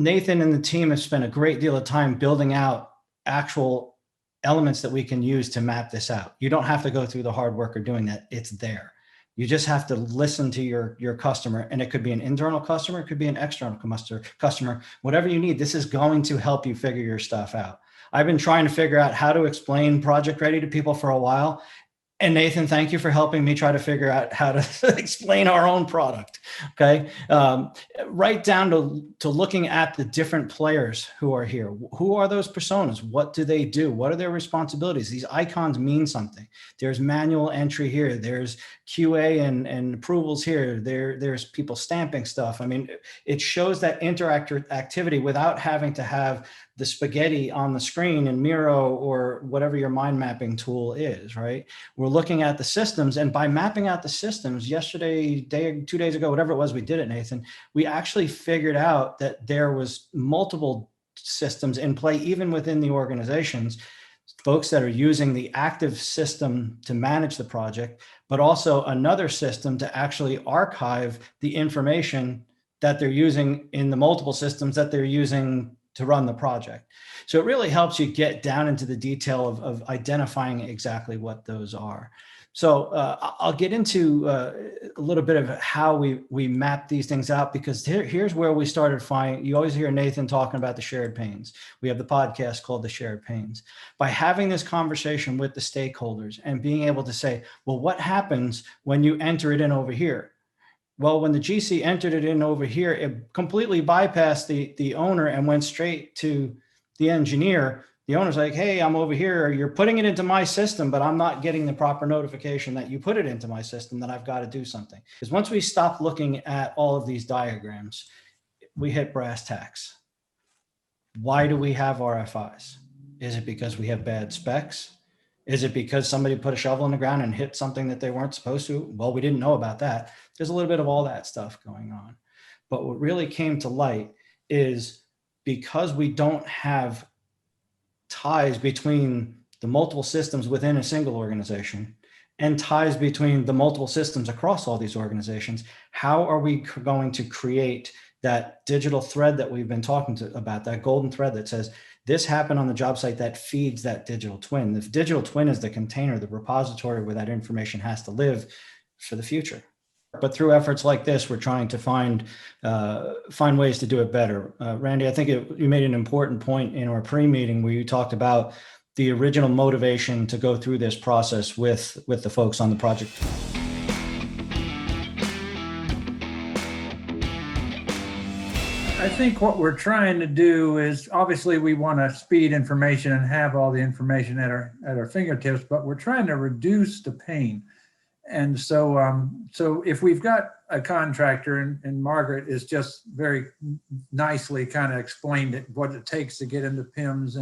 Nathan and the team have spent a great deal of time building out actual elements that we can use to map this out. You don't have to go through the hard work of doing that. It's there. You just have to listen to your customer, and it could be an internal customer, it could be an external customer, whatever you need. This is going to help you figure your stuff out. I've been trying to figure out how to explain Project Ready to people for a while. And Nathan, thank you for helping me try to figure out how to explain our own product. Okay. Right down to looking at the different players who are here. Who are those personas? What do they do? What are their responsibilities? These icons mean something. There's manual entry here. There's QA and approvals here. There's people stamping stuff. I mean, it shows that interactive activity without having to have the spaghetti on the screen in Miro or whatever your mind mapping tool is, right? We're looking at the systems, and by mapping out the systems, yesterday, 2 days ago, whatever it was we did it, Nathan, we actually figured out that there was multiple systems in play, even within the organizations, folks that are using the active system to manage the project, but also another system to actually archive the information that they're using in the multiple systems that they're using to run the project. So it really helps you get down into the detail of identifying exactly what those are. So I'll get into a little bit of how we map these things out, because here's where we started finding, you always hear Nathan talking about the shared pains. We have the podcast called The Shared Pains. By having this conversation with the stakeholders and being able to say, well, what happens when you enter it in over here? Well, when the GC entered it in over here, it completely bypassed the owner and went straight to the engineer. The owner's like, hey, I'm over here. You're putting it into my system, but I'm not getting the proper notification that you put it into my system, that I've got to do something. Because once we stop looking at all of these diagrams, we hit brass tacks. Why do we have RFIs? Is it because we have bad specs? Is it because somebody put a shovel in the ground and hit something that they weren't supposed to? Well, we didn't know about that. There's a little bit of all that stuff going on. But what really came to light is because we don't have ties between the multiple systems within a single organization and ties between the multiple systems across all these organizations, how are we going to create that digital thread that we've been talking about, that golden thread that says, this happened on the job site, that feeds that digital twin. The digital twin is the container, the repository where that information has to live for the future. But through efforts like this, we're trying to find ways to do it better. Randy, I think you made an important point in our pre-meeting where you talked about the original motivation to go through this process with the folks on the project. I think what we're trying to do is, obviously we want to speed information and have all the information at our fingertips, but we're trying to reduce the pain. And so if we've got a contractor, and Margaret is just very nicely kind of explained what it takes to get into PIMS,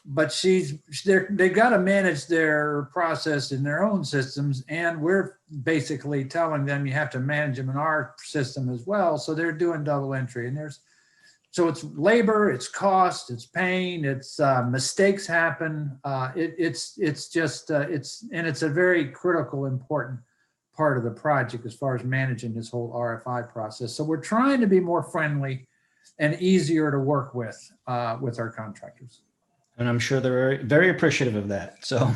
but they've got to manage their process in their own systems, and we're basically telling them you have to manage them in our system as well. So they're doing double entry, and so it's labor, it's cost, it's pain, it's mistakes happen. It's a very critical, important part of the project as far as managing this whole RFI process. So we're trying to be more friendly and easier to work with our contractors. And I'm sure they're very appreciative of that. So,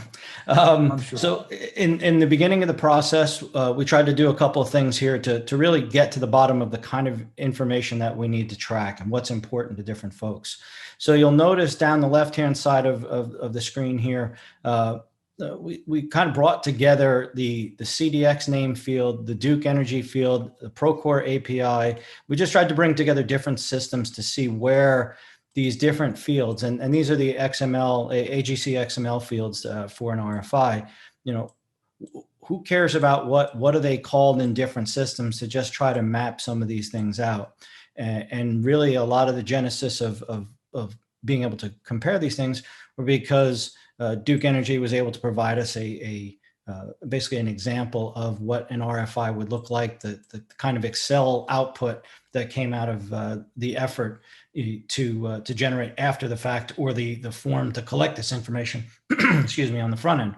I'm sure. So in the beginning of the process, we tried to do a couple of things here to really get to the bottom of the kind of information that we need to track and what's important to different folks. So you'll notice down the left-hand side of the screen here, we kind of brought together the CDX name field, the Duke Energy field, the Procore API. We just tried to bring together different systems to see where these different fields, and these are the XML, AGC XML fields for an RFI. You know, who cares about what are they called in different systems, to just try to map some of these things out. And really a lot of the genesis of being able to compare these things were because Duke Energy was able to provide us basically an example of what an RFI would look like, the kind of Excel output that came out of the effort to generate after the fact, or the form to collect this information, excuse me, on the front end.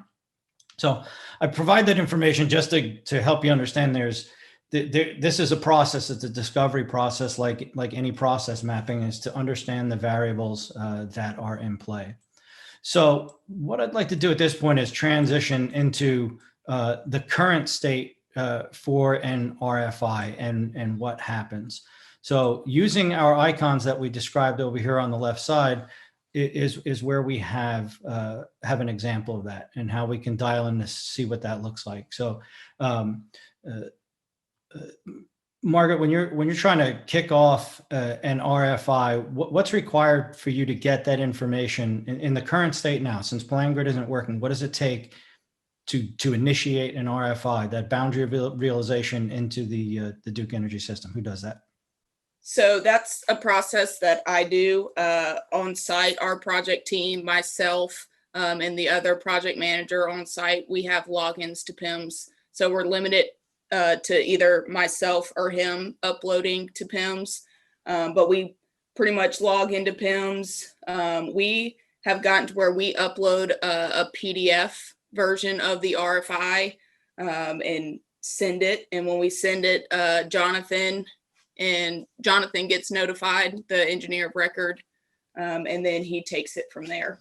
So I provide that information just to help you understand there's this is a process. It's a discovery process, like any process mapping, is to understand the variables that are in play. So what I'd like to do at this point is transition into the current state for an RFI and what happens. So using our icons that we described over here on the left side is where we have an example of that and how we can dial in to see what that looks like. So Margaret, when you're trying to kick off an RFI, what's required for you to get that information in the current state now? Since PlanGrid isn't working, what does it take to initiate an RFI, that boundary realization into the Duke Energy system? Who does that? So that's a process that I do on site. Our project team, myself, and the other project manager on site, we have logins to PIMS. So we're limited to either myself or him uploading to PIMS, but we pretty much log into PIMS. We have gotten to where we upload a PDF version of the RFI and send it. And when we send it, Jonathan gets notified, the engineer of record, and then he takes it from there.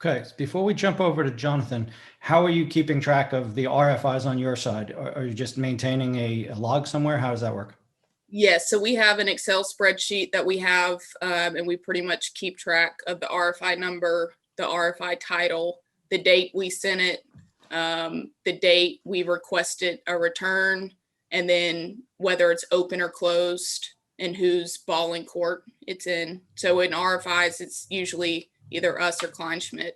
Okay, before we jump over to Jonathan, how are you keeping track of the RFIs on your side? Are you just maintaining a log somewhere? How does that work? Yes, so we have an Excel spreadsheet that we have, and we pretty much keep track of the RFI number, the RFI title, the date we sent it, the date we requested a return, and then whether it's open or closed and whose ball in court it's in. So in RFIs, it's usually either us or Kleinschmidt.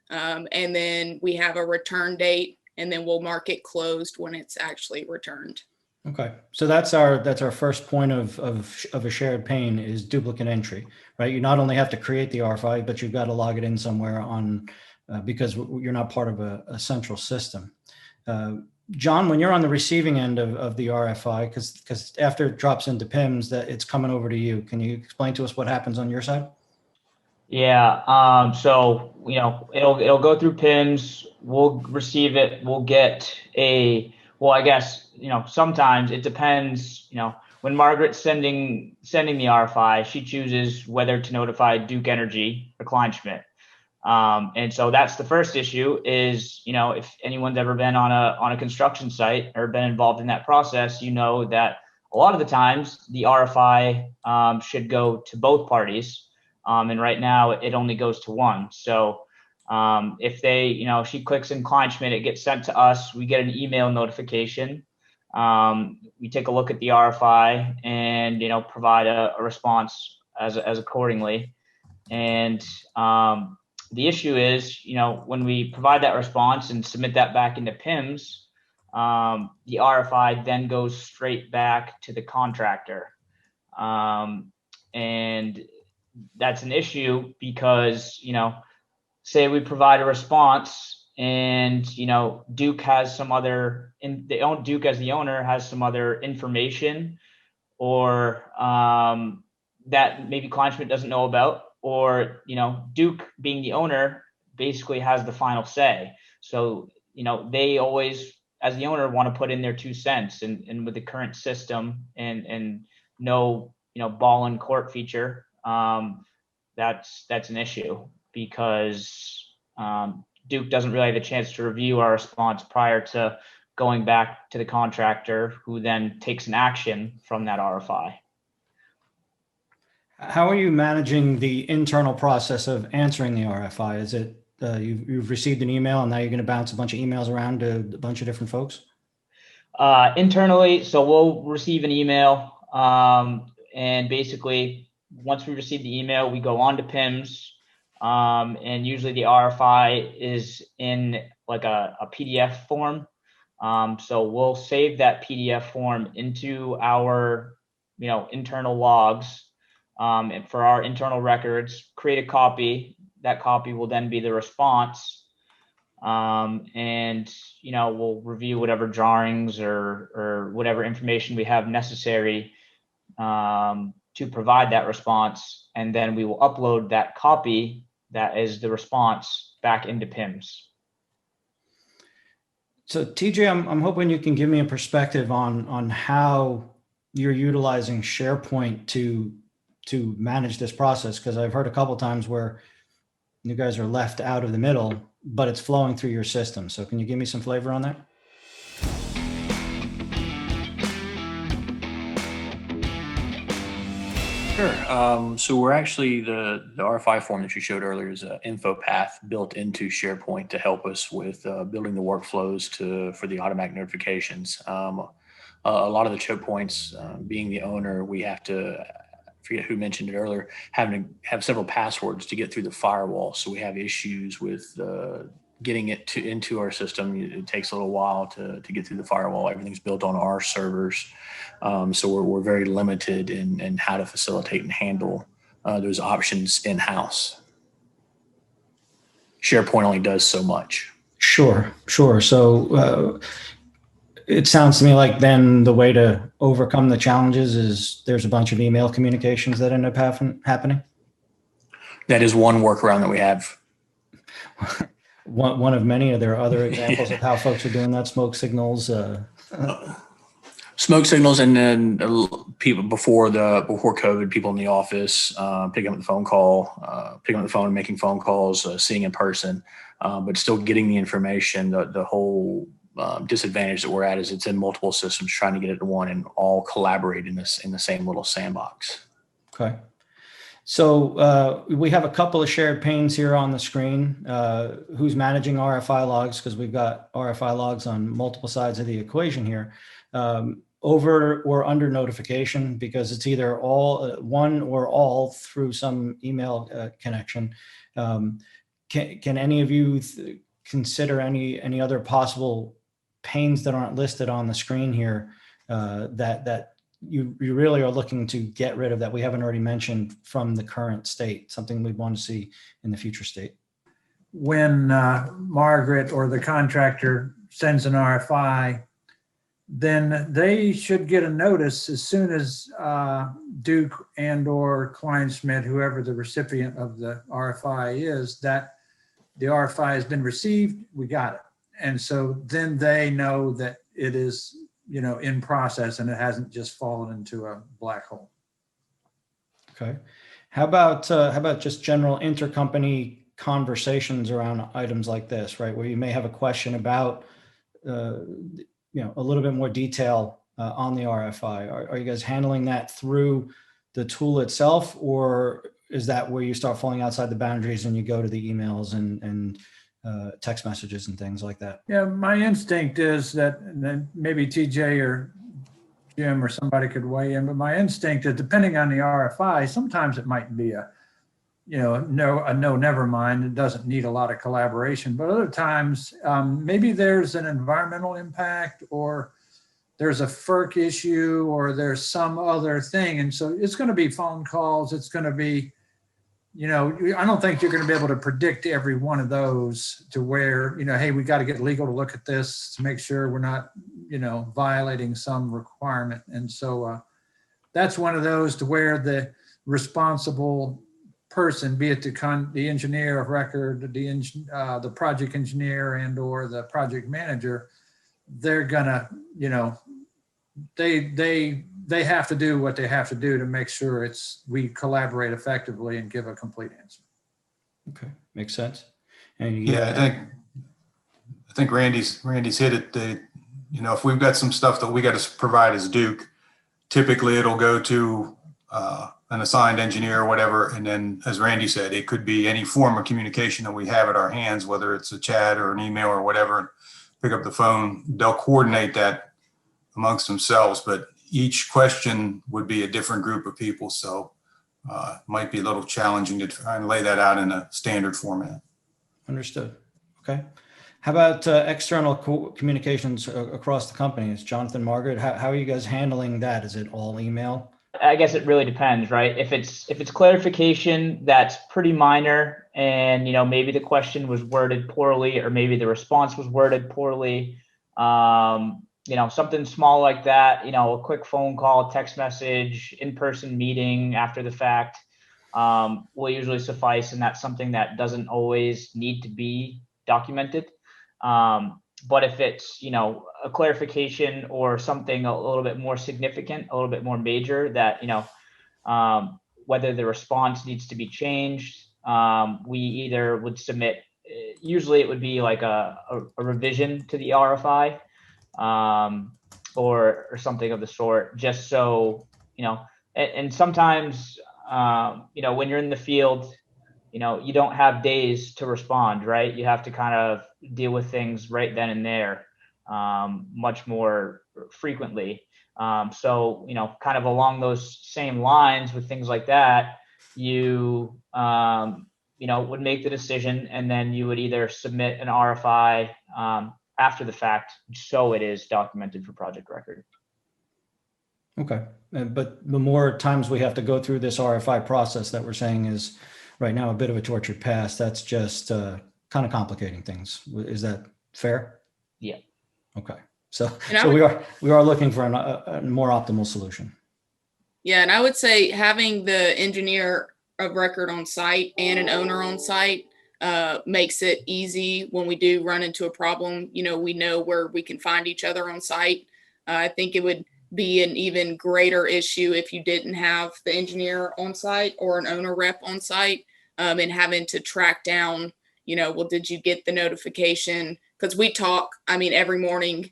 And then we have a return date, and then we'll mark it closed when it's actually returned. Okay, so that's our first point of a shared pane is duplicate entry, right? You not only have to create the RFI, but you've got to log it in somewhere on because you're not part of a central system. John, when you're on the receiving end of the RFI, because after it drops into PIMS, that it's coming over to you. Can you explain to us what happens on your side? Yeah. So it'll go through PIMS. We'll receive it. We'll get I guess sometimes it depends. When Margaret's sending the RFI, she chooses whether to notify Duke Energy or Kleinschmidt. And so that's the first issue is, if anyone's ever been on a construction site or been involved in that process, that a lot of the times the RFI should go to both parties. And right now it only goes to one. So if she clicks in Kleinschmidt, it gets sent to us. We get an email notification. We take a look at the RFI and, provide a response as accordingly. And the issue is, when we provide that response and submit that back into PIMS, the RFI then goes straight back to the contractor. And that's an issue because, say we provide a response and, Duke has some other, Duke as the owner has some other information or that maybe Kleinschmidt doesn't know about, or, Duke being the owner basically has the final say. So, they always, as the owner, want to put in their 2 cents and with the current system and no, ball in court feature, that's an issue because Duke doesn't really have a chance to review our response prior to going back to the contractor, who then takes an action from that RFI. How are you managing the internal process of answering the RFI? Is it you've received an email and now you're going to bounce a bunch of emails around to a bunch of different folks? Internally, so we'll receive an email, and basically once we receive the email, we go on to PIMS, and usually the RFI is in like a PDF form. So we'll save that PDF form into our, internal logs, and for our internal records, create a copy. That copy will then be the response. And, we'll review whatever drawings or whatever information we have necessary to provide that response. And then we will upload that copy that is the response back into PIMS. So TJ, I'm hoping you can give me a perspective on how you're utilizing SharePoint to manage this process, because I've heard a couple times where you guys are left out of the middle, but it's flowing through your system. So can you give me some flavor on that? Sure. So we're actually the RFI form that you showed earlier is an info path built into SharePoint to help us with building the workflows for the automatic notifications. A lot of the choke points, being the owner, we have to, I forget who mentioned it earlier, having to have several passwords to get through the firewall. So we have issues with getting it into our system. It takes a little while to get through the firewall. Everything's built on our servers. So we're very limited in how to facilitate and handle those options in-house. SharePoint only does so much. Sure. So it sounds to me like then the way to overcome the challenges is there's a bunch of email communications that end up happening. That is one workaround that we have. One of many. Are there other examples of how folks are doing that? Smoke signals. Smoke signals, and then people before COVID, people in the office picking up the phone and making phone calls, seeing in person, but still getting the information. The whole disadvantage that we're at is it's in multiple systems, trying to get it to one and all collaborate in the same little sandbox. Okay. So we have a couple of shared panes here on the screen. Who's managing RFI logs? Because we've got RFI logs on multiple sides of the equation here. Over or under notification, because it's either all one or all through some email connection. Can any of you consider any other possible panes that aren't listed on the screen here that you really are looking to get rid of that we haven't already mentioned from the current state, something we want to see in the future state? When Margaret or the contractor sends an RFI, then they should get a notice as soon as Duke and or Kleinschmidt, whoever the recipient of the RFI is, that the RFI has been received, we got it. And so then they know that it is, in process and it hasn't just fallen into a black hole. Okay. How about just general intercompany conversations around items like this, right? Where you may have a question about, a little bit more detail on the RFI. Are you guys handling that through the tool itself, or is that where you start falling outside the boundaries and you go to the emails and text messages and things like that? Yeah, my instinct is that, and then maybe TJ or Jim or somebody could weigh in, but my instinct is, depending on the RFI, sometimes it might be a no, never mind. It doesn't need a lot of collaboration, but other times maybe there's an environmental impact, or there's a FERC issue, or there's some other thing. And so it's going to be phone calls. It's going to be, I don't think you're going to be able to predict every one of those to where, hey, we got to get legal to look at this to make sure we're not, violating some requirement. And so that's one of those to where the responsible person, be it the engineer of record, the project engineer and or the project manager, they're gonna, they have to do what they have to do to make sure we collaborate effectively and give a complete answer. Okay, makes sense. And I think Randy's hit it. If we've got some stuff that we got to provide as Duke, typically it'll go to an assigned engineer or whatever. And then, as Randy said, it could be any form of communication that we have at our hands, whether it's a chat or an email or whatever. Pick up the phone. They'll coordinate that amongst themselves, but each question would be a different group of people. So it might be a little challenging to try and lay that out in a standard format. Understood. Okay. How about external communications across the company? Is Jonathan, Margaret, how are you guys handling that? Is it all email? I guess it really depends, right? If it's clarification that's pretty minor, and maybe the question was worded poorly, or maybe the response was worded poorly, something small like that, a quick phone call, text message, in-person meeting after the fact will usually suffice, and that's something that doesn't always need to be documented. But if it's, a clarification or something a little bit more significant, a little bit more major that, whether the response needs to be changed, we either would submit, usually it would be like a revision to the RFI, or something of the sort, just so, and sometimes, when you're in the field, you don't have days to respond, right? You have to kind of deal with things right then and there, much more frequently. So, kind of along those same lines with things like that, you, would make the decision, and then you would either submit an RFI after the fact, so it is documented for project record. Okay. But the more times we have to go through this RFI process that we're saying is right now a bit of a tortured past, that's just kind of complicating things. Is that fair? Yeah. Okay. So And we are looking for a more optimal solution. Yeah, and I would say having the engineer of record on site and an owner on site makes it easy when we do run into a problem. We know where we can find each other on site. I think it would be an even greater issue if you didn't have the engineer on site or an owner rep on site, and having to track down, well, did you get the notification? Because we talk, every morning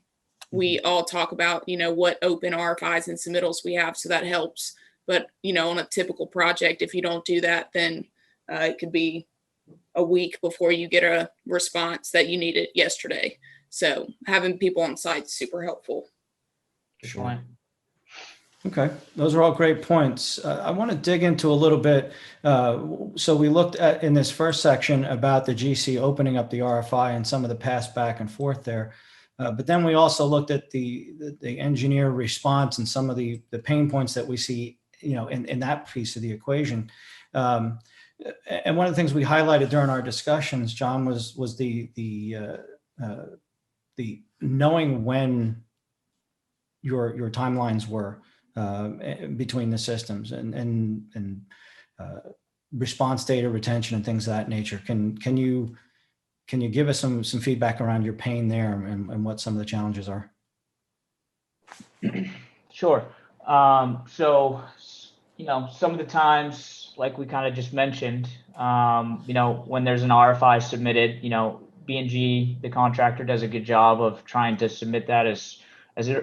we all talk about, what open RFIs and submittals we have. So that helps. But, on a typical project, if you don't do that, then it could be a week before you get a response that you needed yesterday. So having people on site is super helpful. Sure. Okay, those are all great points. I want to dig into a little bit. So we looked at in this first section about the GC opening up the RFI and some of the past back and forth there. But then we also looked at the engineer response and some of the pain points that we see, in that piece of the equation. And one of the things we highlighted during our discussions, John, was the knowing when your timelines were between the systems and response data retention and things of that nature. Can you give us some feedback around your pain there and what some of the challenges are? Sure. So, some of the times, like we kind of just mentioned, when there's an RFI submitted, B&G, the contractor, does a good job of trying to submit that as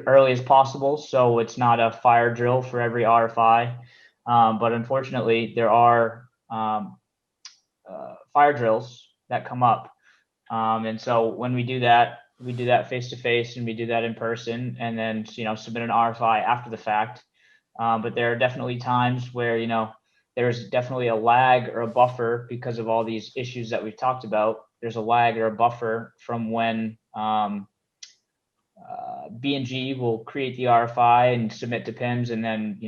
early as possible, so it's not a fire drill for every RFI. But unfortunately, there are fire drills that come up. And so when we do that face to face, and we do that in person, and then submit an RFI after the fact. But there are definitely times where there's definitely a lag or a buffer because of all these issues that we've talked about. There's a lag or a buffer from when B&G will create the RFI and submit to PIMS, and then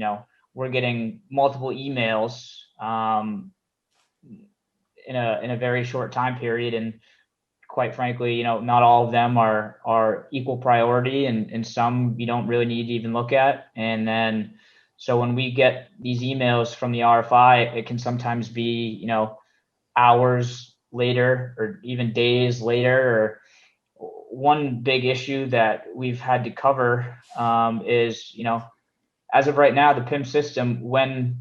we're getting multiple emails in a very short time period, and quite frankly, not all of them are equal priority, and some you don't really need to even look at. And then so when we get these emails from the RFI, it can sometimes be hours later or even days later. Or one big issue that we've had to cover is as of right now, the PIM system, when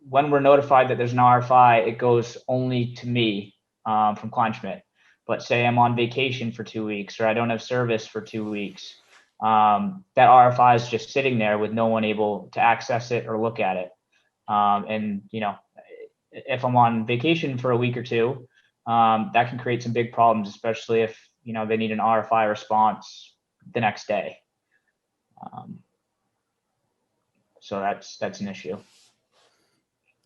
we're notified that there's an RFI, it goes only to me from Kleinschmidt. But say I'm on vacation for 2 weeks, or I don't have service for 2 weeks, that RFI is just sitting there with no one able to access it or look at it. And if I'm on vacation for a week or two, that can create some big problems, especially if they need an RFI response the next day. So that's an issue.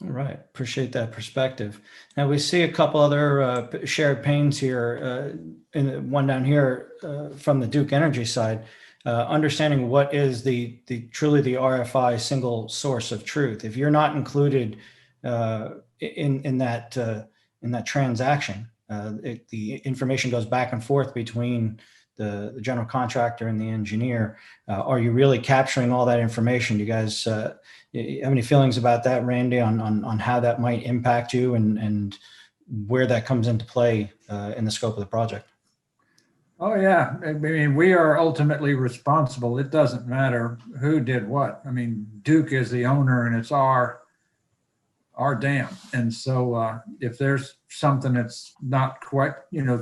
All right. Appreciate that perspective. Now we see a couple other shared pains here. And one down here from the Duke Energy side, understanding what is the truly the RFI single source of truth. If you're not included in that transaction, the information goes back and forth between the general contractor and the engineer. Are you really capturing all that information? Do you guys have any feelings about that, Randy, on how that might impact you and where that comes into play in the scope of the project? Oh, yeah. I mean, we are ultimately responsible. It doesn't matter who did what. I mean, Duke is the owner and it's our dam. And so if there's something that's not quite,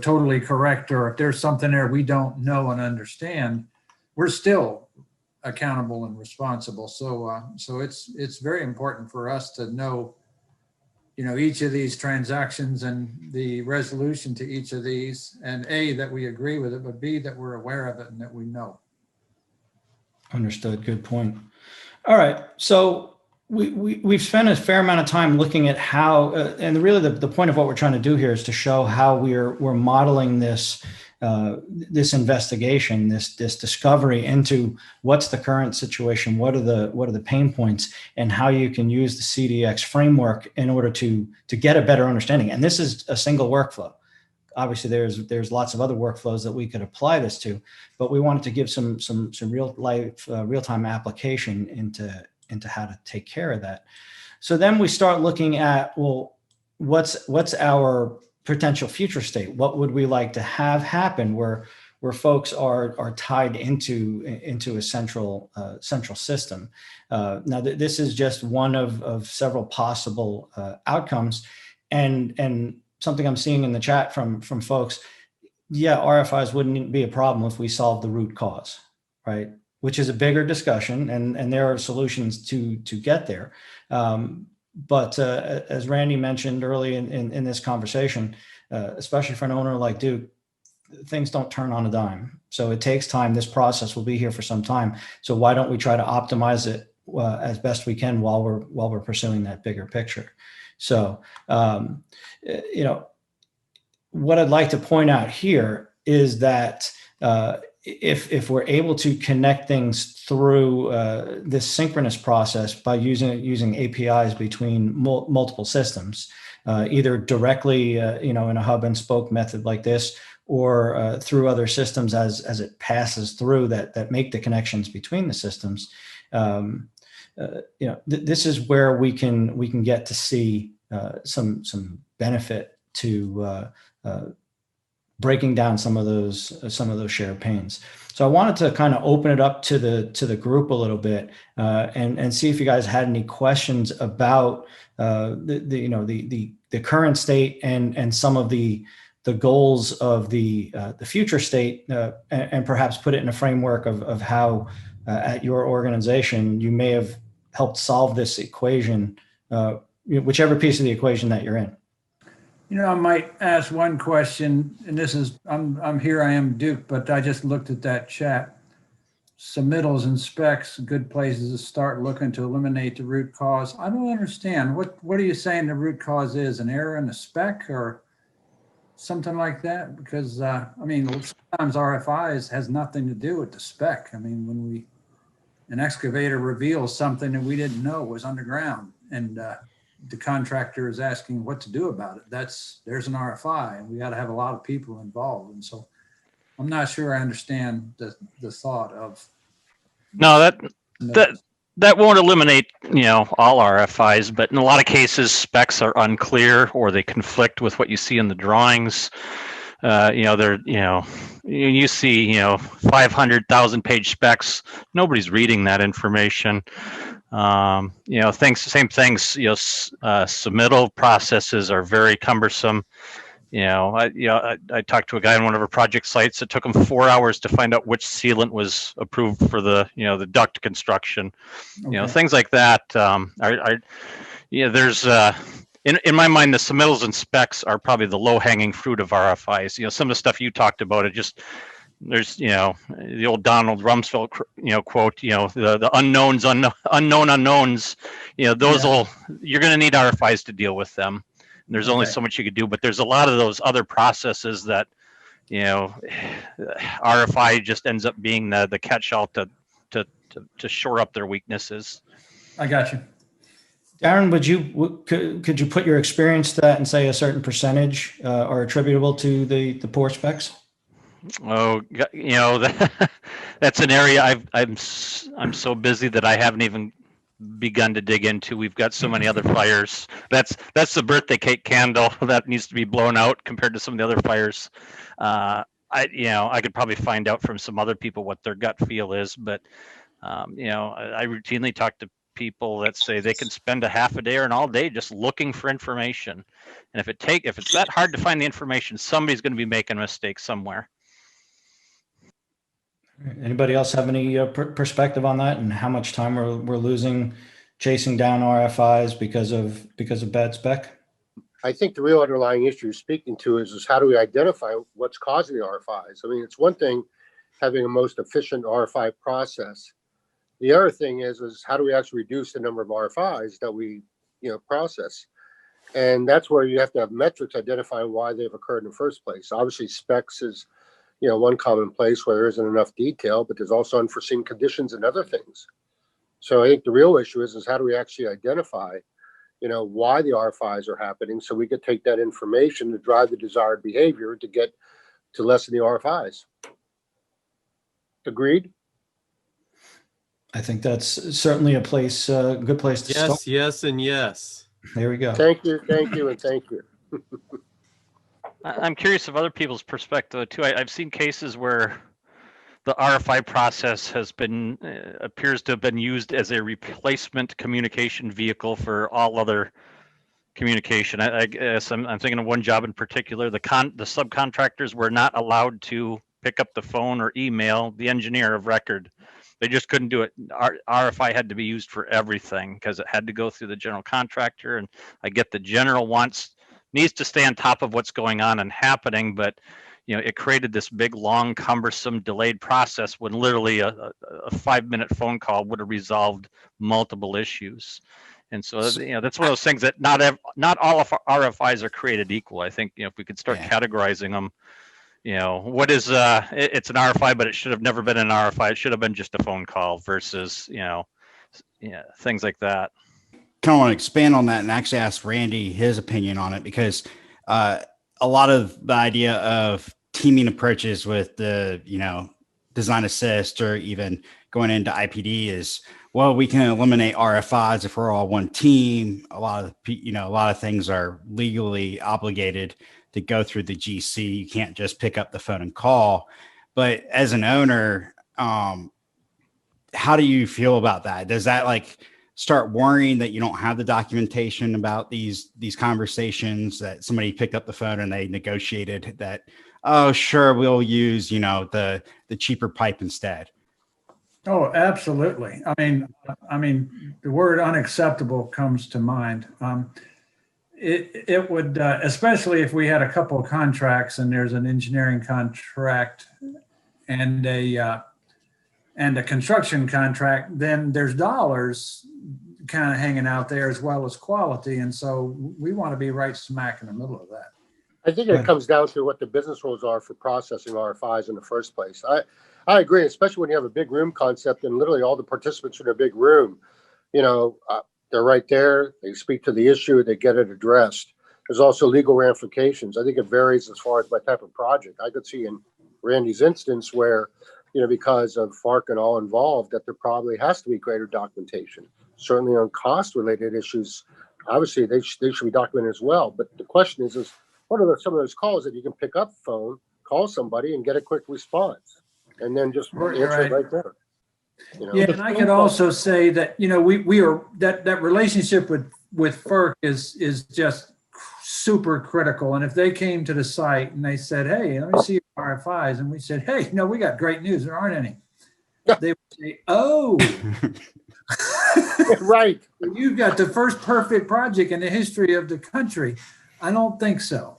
totally correct, or if there's something there we don't know and understand, we're still accountable and responsible. So it's very important for us to know, each of these transactions and the resolution to each of these, and A, that we agree with it, but B, that we're aware of it and that we know. Understood. Good point. All right. So we've spent a fair amount of time looking at how, and really the point of what we're trying to do here is to show how we're modeling this this investigation, this discovery into what's the current situation, what are the pain points, and how you can use the CDX framework in order to get a better understanding. And this is a single workflow. Obviously, there's lots of other workflows that we could apply this to, but we wanted to give some real-time application into how to take care of that. So then we start looking at, well, what's our potential future state? What would we like to have happen where folks are tied into a central system? Now, this is just one of several possible outcomes, and something I'm seeing in the chat from folks. Yeah, RFIs wouldn't be a problem if we solved the root cause, right? Which is a bigger discussion, and there are solutions to get there. But as Randy mentioned early in this conversation, especially for an owner like Duke, things don't turn on a dime. So it takes time. This process will be here for some time. So why don't we try to optimize it as best we can while we're pursuing that bigger picture? So, what I'd like to point out here is that if we're able to connect things through this synchronous process by using APIs between multiple systems, either directly, in a hub and spoke method like this, or through other systems as it passes through that make the connections between the systems, this is where we can get to see some benefit to breaking down some of those shared pains. So I wanted to kind of open it up to the group a little bit and see if you guys had any questions about the current state and some of the goals of the future state, and perhaps put it in a framework of how at your organization you may have helped solve this equation, whichever piece of the equation that you're in. I might ask one question, and this is, I'm here, I am Duke, but I just looked at that chat. Submittals and specs, good places to start looking to eliminate the root cause. I don't understand. What are you saying the root cause is? An error in the spec or something like that? Because, sometimes RFIs has nothing to do with the spec. I mean, when an excavator reveals something that we didn't know was underground, and the contractor is asking what to do about it, there's an RFI, and we got to have a lot of people involved. And so I'm not sure I understand the thought of. No, that won't eliminate, all RFIs, but in a lot of cases specs are unclear or they conflict with what you see in the drawings. You see, 500,000 page specs, nobody's reading that information. Same things, submittal processes are very cumbersome. I talked to a guy on one of our project sites. It took him 4 hours to find out which sealant was approved for the duct construction. Okay. Things like that there's in my mind, the submittals and specs are probably the low hanging fruit of RFIs. Some of the stuff you talked about, there's the old Donald Rumsfeld quote, the unknowns, unknown unknowns, you're going to need RFIs to deal with them. And there's only so much you could do, but there's a lot of those other processes that RFI just ends up being the catch-all to shore up their weaknesses. I got you. Darren, could you put your experience to that and say a certain percentage are attributable to the poor specs? Oh, that's an area I'm so busy that I haven't even begun to dig into. We've got so many other fires. That's the birthday cake candle that needs to be blown out compared to some of the other fires. I could probably find out from some other people what their gut feel is, but I routinely talk to people that say they can spend a half a day or an all day just looking for information. And if it's that hard to find the information, somebody's going to be making a mistake somewhere. Anybody else have any perspective on that, and how much time we're losing chasing down RFIs because of bad spec? I think the real underlying issue you're speaking to is how do we identify what's causing the RFIs? I mean, it's one thing having a most efficient RFI process. The other thing is how do we actually reduce the number of RFIs that we process? And that's where you have to have metrics identifying why they've occurred in the first place. Obviously, specs is one common place where there isn't enough detail, but there's also unforeseen conditions and other things. So I think the real issue is how do we actually identify why the RFIs are happening, so we could take that information to drive the desired behavior to get to lessen the RFIs. Agreed? I think that's certainly a good place to start. Yes, and yes. There we go. Thank you, and thank you. I'm curious of other people's perspective too. I've seen cases where the RFI process appears to have been used as a replacement communication vehicle for all other communication. I guess I'm thinking of one job in particular. The subcontractors were not allowed to pick up the phone or email the engineer of record. They just couldn't do it. RFI had to be used for everything because it had to go through the general contractor. And I get the general needs to stay on top of what's going on and happening, but it created this big, long, cumbersome, delayed process when literally a 5-minute phone call would have resolved multiple issues. And so, that's one of those things that not all of our RFIs are created equal. I think, if we could start categorizing them, what is, it's an RFI, but it should have never been an RFI. It should have been just a phone call versus, things like that. Kind of want to expand on that and actually ask Randy his opinion on it, because a lot of the idea of teaming approaches with the, design assist or even going into IPD is, well, we can eliminate RFIs if we're all one team. A lot of things are legally obligated to go through the GC. You can't just pick up the phone and call. But as an owner, how do you feel about that? Does that start worrying that you don't have the documentation about these conversations, that somebody picked up the phone and they negotiated that, oh, sure, we'll use, the cheaper pipe instead? Oh, absolutely. I mean, the word unacceptable comes to mind. It would, especially if we had a couple of contracts and there's an engineering contract and a construction contract, then there's dollars kind of hanging out there as well as quality. And so we want to be right smack in the middle of that. I think it comes down to what the business rules are for processing RFIs in the first place. I agree, especially when you have a big room concept and literally all the participants in a big room, they're right there. They speak to the issue, they get it addressed. There's also legal ramifications. I think it varies as far as my type of project. I could see in Randy's instance where, because of FARC and all involved, that there probably has to be greater documentation. Certainly on cost-related issues, obviously they should be documented as well. But the question is what are some of those calls that you can pick up the phone, call somebody, and get a quick response, and then just answer it right there? Yeah, and I could also say that we are that relationship with FERC is just super critical. And if they came to the site and they said, "Hey, let me see your RFIs," and we said, "Hey, no, we got great news. There aren't any," they would say, "Oh, right, you've got the first perfect project in the history of the country." I don't think so.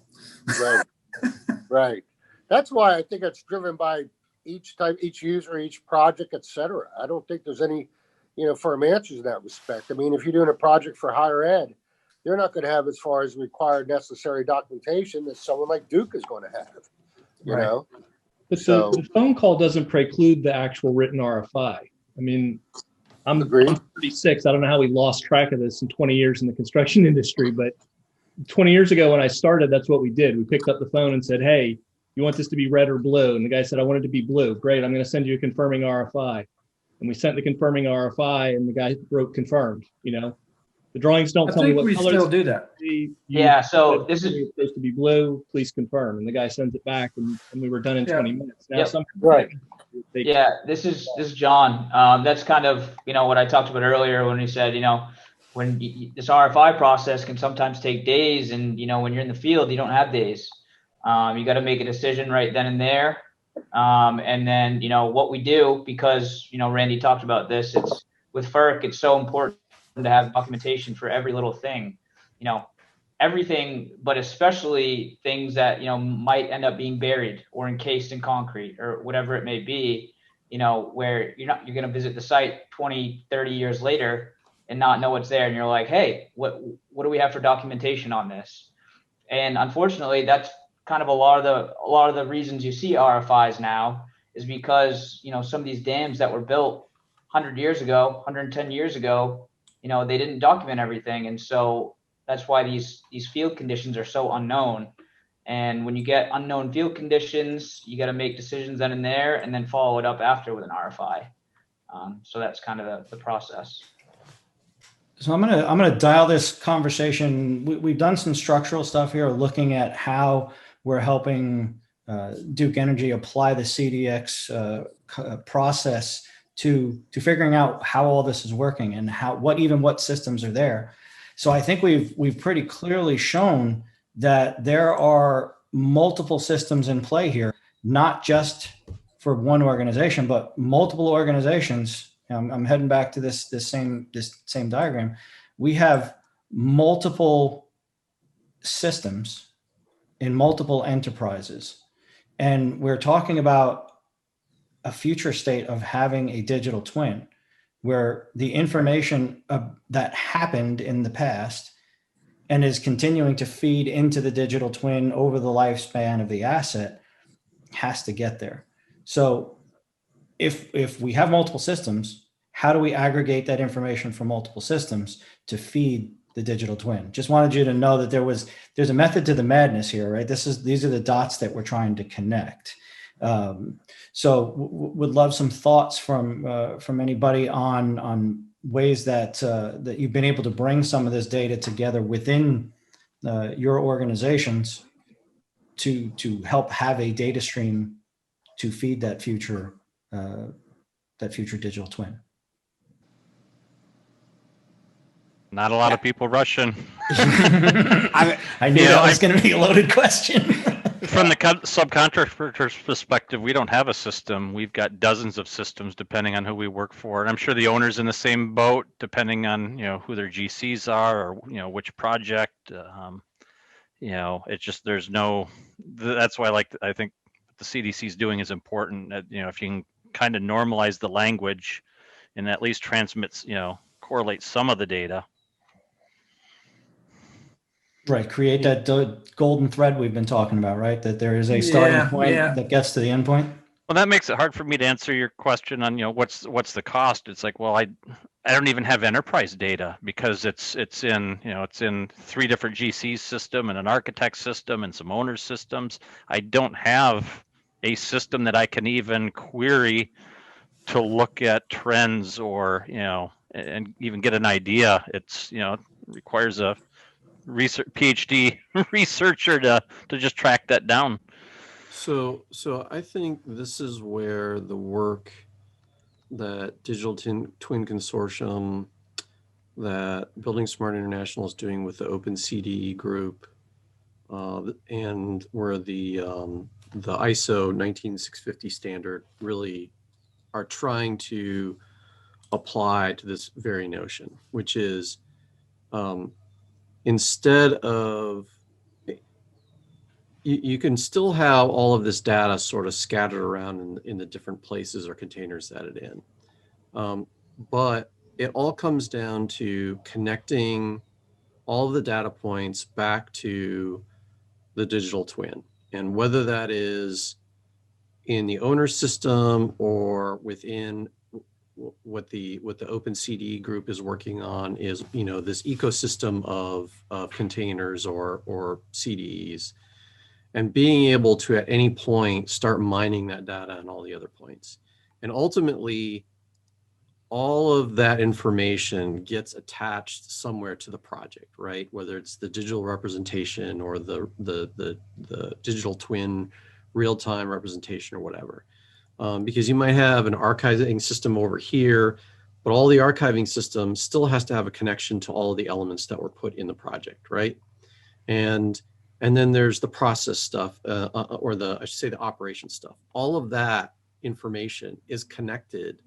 Right. That's why I think it's driven by each user, each project, etc. I don't think there's any, firm answers in that respect. I mean, if you're doing a project for higher ed, you're not going to have as far as required necessary documentation that someone like Duke is going to have, you know? But the phone call doesn't preclude the actual written RFI. I mean, I'm 36. I don't know how we lost track of this in 20 years in the construction industry, but 20 years ago when I started, that's what we did. We picked up the phone and said, "Hey, you want this to be red or blue?" And the guy said, "I want it to be blue." "Great, I'm going to send you a confirming RFI." And we sent the confirming RFI and the guy wrote confirmed, The drawings don't I tell me think what we colors still do that. Yeah, so this is- it's supposed to be blue. Please confirm, and the guy sends it back, and we were done in Yeah. 20 minutes. Now Yep. some Right. Yeah, this is John. That's kind of, what I talked about earlier when he said, when this RFI process can sometimes take days, and when you're in the field, you don't have days. You got to make a decision right then and there. And then what we do, because Randy talked about this, it's with FERC, it's so important to have documentation for every little thing. Everything, but especially things that might end up being buried or encased in concrete or whatever it may be, where you're going to visit the site 20, 30 years later and not know what's there, and you're like, hey, what do we have for documentation on this? And unfortunately, that's kind of a lot of the reasons you see RFIs now is because some of these dams that were built 100 years ago, 110 years ago, they didn't document everything, and so that's why these field conditions are so unknown. And when you get unknown field conditions, you got to make decisions then and there, and then follow it up after with an RFI. So that's kind of the process. So I'm gonna dial this conversation. We've done some structural stuff here, looking at how we're helping Duke Energy apply the CDX process to figuring out how all this is working and what systems are there. So I think we've pretty clearly shown that there are multiple systems in play here, not just for one organization, but multiple organizations. I'm heading back to this same diagram. We have multiple systems in multiple enterprises, and we're talking about a future state of having a digital twin where the information that happened in the past and is continuing to feed into the digital twin over the lifespan of the asset has to get there. So if we have multiple systems, how do we aggregate that information from multiple systems to feed the digital twin? Just wanted you to know that there's a method to the madness here, right? These are the dots that we're trying to connect. So would love some thoughts from anybody on ways that you've been able to bring some of this data together within your organizations to help have a data stream to feed that future digital twin. Not a lot of people rushing. I knew that was going to be a loaded question. From the subcontractor's perspective, we don't have a system. We've got dozens of systems depending on who we work for. And I'm sure the owner's in the same boat, depending on, who their GCs are or, which project. It's just, that's why I think what the CDC is doing is important. That, if you can kind of normalize the language and at least transmits, correlate some of the data. Right. Create that golden thread we've been talking about, right? That there is a starting point that gets to the end point. Well, that makes it hard for me to answer your question on, what's the cost. It's like, well, I don't even have enterprise data because it's in 3 different GC system and an architect system and some owner systems. I don't have a system that I can even query to look at trends or, and even get an idea. It's, requires a PhD researcher to just track that down. So I think this is where the work that Digital Twin Consortium, that Building Smart International is doing with the Open CDE group, and where the ISO 19650 standard really are trying to apply to this very notion, which is instead of, you can still have all of this data sort of scattered around in the different places or containers that it's in. But it all comes down to connecting all of the data points back to the digital twin. And whether that is in the owner system or within what the Open CDE group is working on is, this ecosystem of containers or CDEs, and being able to at any point start mining that data and all the other points. And ultimately, all of that information gets attached somewhere to the project, right? Whether it's the digital representation or the digital twin real-time representation or whatever. Because you might have an archiving system over here, but all the archiving system still has to have a connection to all of the elements that were put in the project, right? And then there's the process stuff, or I should say the operation stuff. All of that information is connected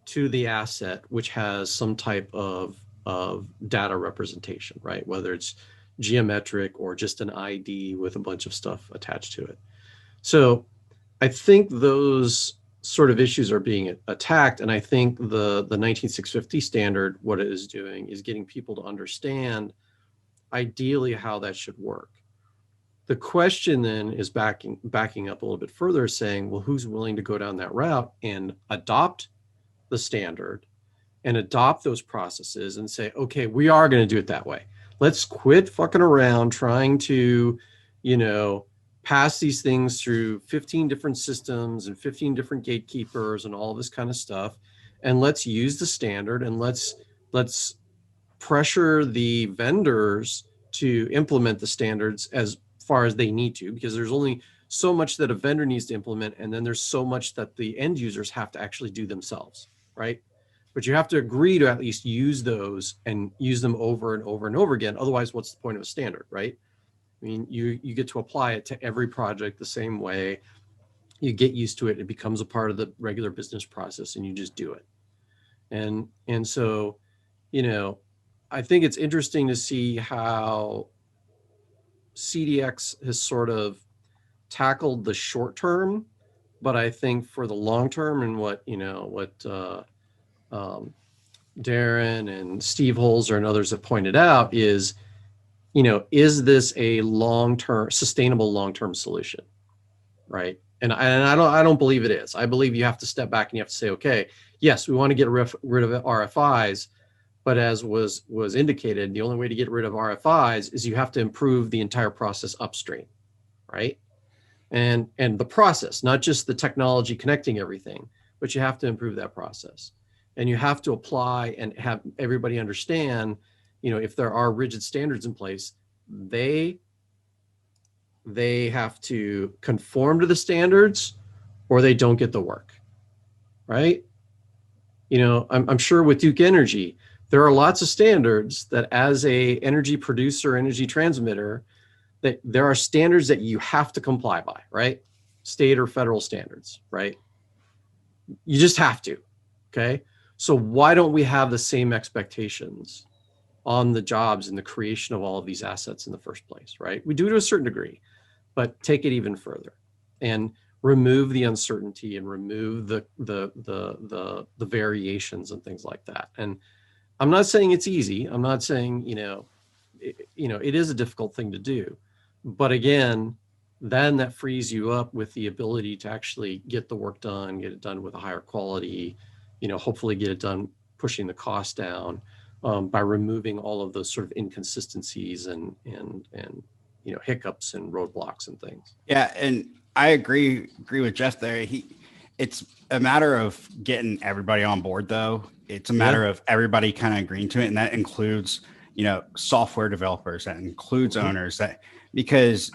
to the asset, which has some type of data representation, right? Whether it's geometric or just an ID with a bunch of stuff attached to it. So I think those sort of issues are being attacked. And I think the 19650 standard, what it is doing is getting people to understand ideally how that should work. The question then is backing up a little bit further, saying, well, who's willing to go down that route and adopt the standard and adopt those processes and say, okay, we are going to do it that way. Let's quit fucking around trying to, pass these things through 15 different systems and 15 different gatekeepers and all this kind of stuff. And let's use the standard and let's pressure the vendors to implement the standards as far as they need to, because there's only so much that a vendor needs to implement. And then there's so much that the end users have to actually do themselves, right? But you have to agree to at least use those and use them over and over and over again. Otherwise, what's the point of a standard, right? I mean, you get to apply it to every project the same way. You get used to it. It becomes a part of the regular business process and you just do it. And so, I think it's interesting to see how CDX has sort of tackled the short term, but I think for the long term and what Darren and Steve Holzer and others have pointed out is, is this a sustainable long-term solution, right? And I don't believe it is. I believe you have to step back and you have to say, okay, yes, we want to get rid of RFIs, but as was indicated, the only way to get rid of RFIs is you have to improve the entire process upstream, right? And the process, not just the technology connecting everything, but you have to improve that process. And you have to apply and have everybody understand, if there are rigid standards in place, they have to conform to the standards or they don't get the work, right? I'm sure with Duke Energy, there are lots of standards that as a energy producer, energy transmitter, that there are standards that you have to comply by, right? State or federal standards, right? You just have to, okay? So why don't we have the same expectations on the jobs and the creation of all of these assets in the first place, right? We do to a certain degree, but take it even further and remove the uncertainty and remove the variations and things like that. And I'm not saying it's easy. I'm not saying, it is a difficult thing to do, but again, then that frees you up with the ability to actually get the work done, get it done with a higher quality, hopefully get it done pushing the cost down by removing all of those sort of inconsistencies and hiccups and roadblocks and things. Yeah, and I agree with Jeff there. It's a matter of getting everybody on board, though. It's a matter of everybody kind of agreeing to it, and that includes software developers, that includes owners, because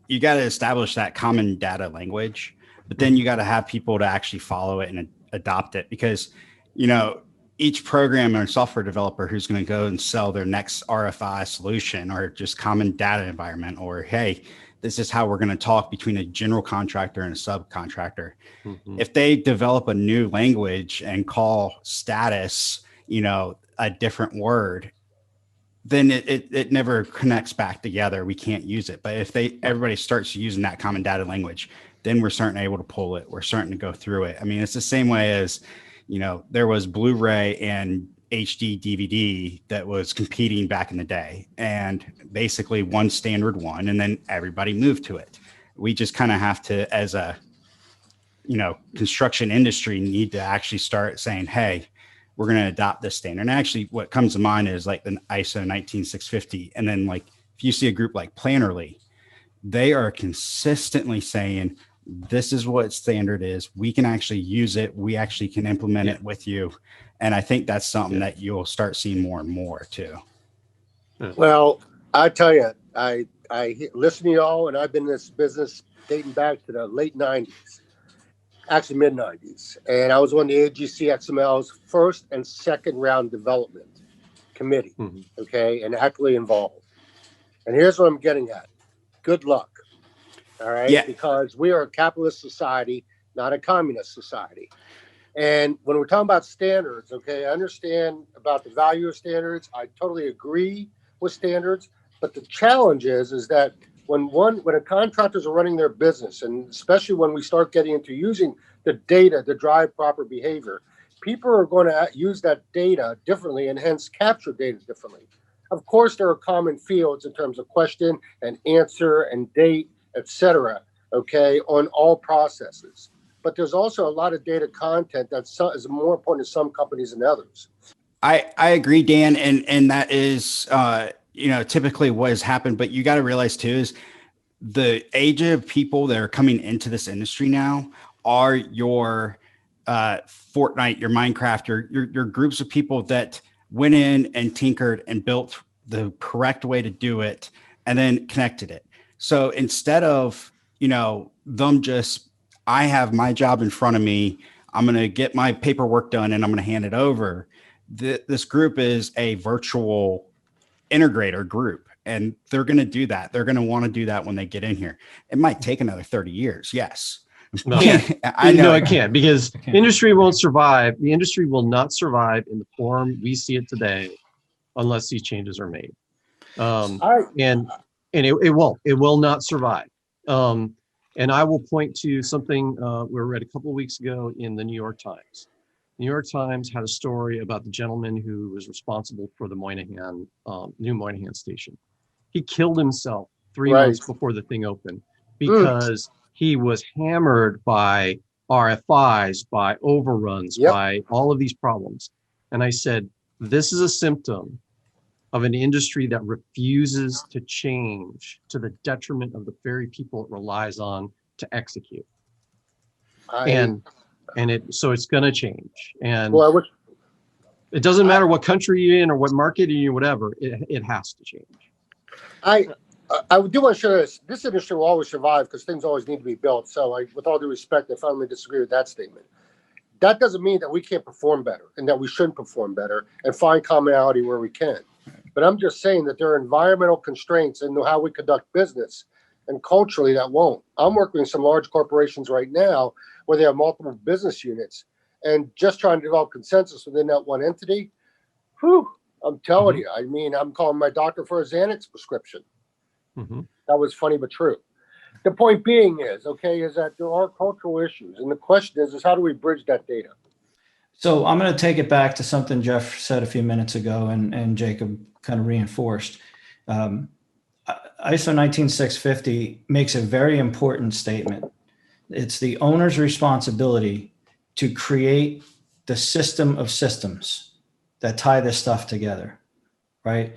you got to establish that common data language, but then you got to have people to actually follow it and adopt it, because each programmer and software developer who's going to go and sell their next RFI solution or just common data environment, or hey, this is how we're going to talk between a general contractor and a subcontractor. If they develop a new language and call status a different word, then it never connects back together. We can't use it. But if everybody starts using that common data language, then we're starting able to pull it. We're starting to go through it. I mean, it's the same way as, there was Blu-ray and HD DVD that was competing back in the day, and basically one standard won, and then everybody moved to it. We just kind of have to, as a, construction industry, need to actually start saying, hey, we're going to adopt this standard. And actually what comes to mind is like the ISO 19650. And then like, if you see a group like Plannerly, they are consistently saying, this is what standard is. We can actually use it. We actually can implement it with you. And I think that's something that you'll start seeing more and more too. Well, I tell you, I listen to y'all, and I've been in this business dating back to the late 90s, actually mid 90s. And I was on the AGC XML's first and second round development committee. Okay. And actively involved. And here's what I'm getting at. Good luck. All right. Yeah. Because we are a capitalist society, not a communist society. And when we're talking about standards, okay, I understand about the value of standards. I totally agree with standards. But the challenge is that when a contractors are running their business, and especially when we start getting into using the data to drive proper behavior, people are going to use that data differently and hence capture data differently. Of course, there are common fields in terms of question and answer and date, etc. Okay, on all processes. But there's also a lot of data content that is more important to some companies than others. I agree, Dan, and that is typically what has happened. But you got to realize too is the age of people that are coming into this industry now are your Fortnite, your Minecraft, your groups of people that went in and tinkered and built the correct way to do it and then connected it. So instead of, them just, I have my job in front of me, I'm going to get my paperwork done and I'm going to hand it over. This group is a virtual integrator group, and they're going to do that. They're going to want to do that when they get in here. It might take another 30 years. Yes. No, I know it can't, because industry won't survive. The industry will not survive in the form we see it today unless these changes are made. And it won't. It will not survive. And I will point to something we read a couple of weeks ago in the New York Times. New York Times had a story about the gentleman who was responsible for the new Moynihan station. He killed himself 3 months before the thing opened because he was hammered by RFIs, by overruns, by all of these problems. And I said, this is a symptom of an industry that refuses to change to the detriment of the very people it relies on to execute. So it's going to change. And it doesn't matter what country you're in or what market you're in, whatever, it has to change. I do want to share this industry will always survive because things always need to be built. So with all due respect, I firmly disagree with that statement. That doesn't mean that we can't perform better and that we shouldn't perform better and find commonality where we can. But I'm just saying that there are environmental constraints in how we conduct business, and culturally that won't. I'm working with some large corporations right now where they have multiple business units and just trying to develop consensus within that one entity. I'm telling you, I mean, I'm calling my doctor for a Xanax prescription. That was funny but true. The point being is that there are cultural issues, and the question is how do we bridge that data? So I'm going to take it back to something Jeff said a few minutes ago, and Jacob kind of reinforced. ISO 19650 makes a very important statement. It's the owner's responsibility to create the system of systems that tie this stuff together, right?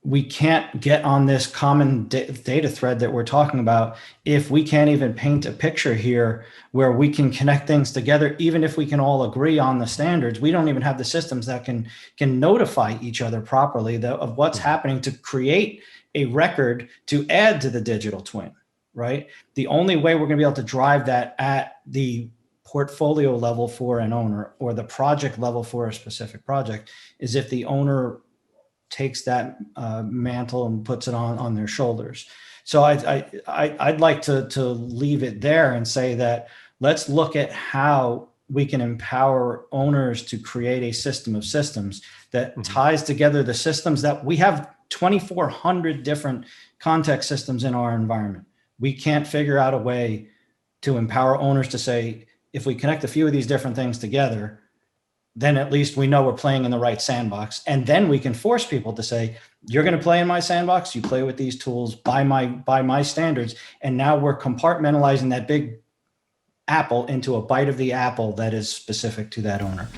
We can't get on this common data thread that we're talking about if we can't even paint a picture here where we can connect things together. Even if we can all agree on the standards, we don't even have the systems that can notify each other properly of what's happening to create a record to add to the digital twin, right? The only way we're going to be able to drive that at the portfolio level for an owner or the project level for a specific project is if the owner takes that mantle and puts it on their shoulders. So I'd like to leave it there and say that let's look at how we can empower owners to create a system of systems that ties together the systems that we have 2,400 different context systems in our environment. We can't figure out a way to empower owners to say, if we connect a few of these different things together, then at least we know we're playing in the right sandbox. And then we can force people to say, you're going to play in my sandbox, you play with these tools by my standards. And now we're compartmentalizing that big apple into a bite of the apple that is specific to that owner.